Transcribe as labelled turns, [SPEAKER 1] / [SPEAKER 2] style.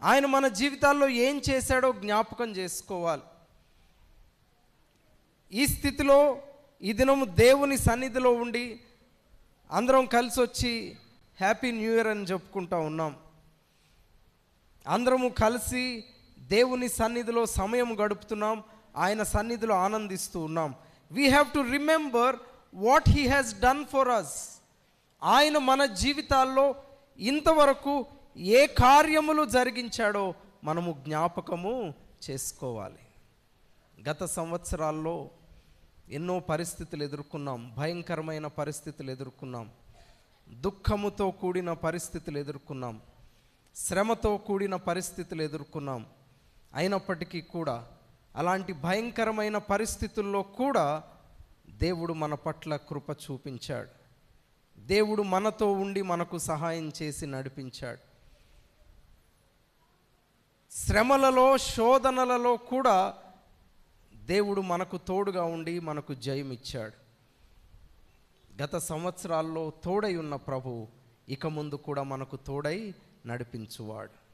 [SPEAKER 1] ఆయన మన జీవితాల్లో ఏం చేశాడో జ్ఞాపకం చేసుకోవాలి. ఈ స్థితిలో ఈ దినము దేవుని సన్నిధిలో ఉండి అందరం కలిసి వచ్చి హ్యాపీ న్యూ ఇయర్ అని చెప్పుకుంటూ ఉన్నాం. అందరము కలిసి దేవుని సన్నిధిలో సమయం గడుపుతున్నాం, ఆయన సన్నిధిలో ఆనందిస్తూ ఉన్నాం. We have to remember what he has done for us. ఆయన మన జీవితాల్లో ఇంతవరకు ఏ కార్యములు జరిగించాడో మనము జ్ఞాపకము చేసుకోవాలి. గత సంవత్సరాల్లో ఎన్నో పరిస్థితులు ఎదుర్కొన్నాం, భయంకరమైన పరిస్థితులు ఎదుర్కొన్నాం, దుఃఖముతో కూడిన పరిస్థితులు ఎదుర్కొన్నాం, శ్రమతో కూడిన పరిస్థితులు ఎదుర్కొన్నాం. అయినప్పటికీ కూడా అలాంటి భయంకరమైన పరిస్థితుల్లో కూడా దేవుడు మన పట్ల కృప చూపించాడు. దేవుడు మనతో ఉండి మనకు సహాయం చేసి నడిపించాడు. శ్రమలలో, శోధనలలో కూడా దేవుడు మనకు తోడుగా ఉండి మనకు జయమిచ్చాడు. గత సంవత్సరాల్లో తోడై ఉన్న ప్రభువు ఇక ముందు కూడా మనకు తోడై నడిపించువాడు.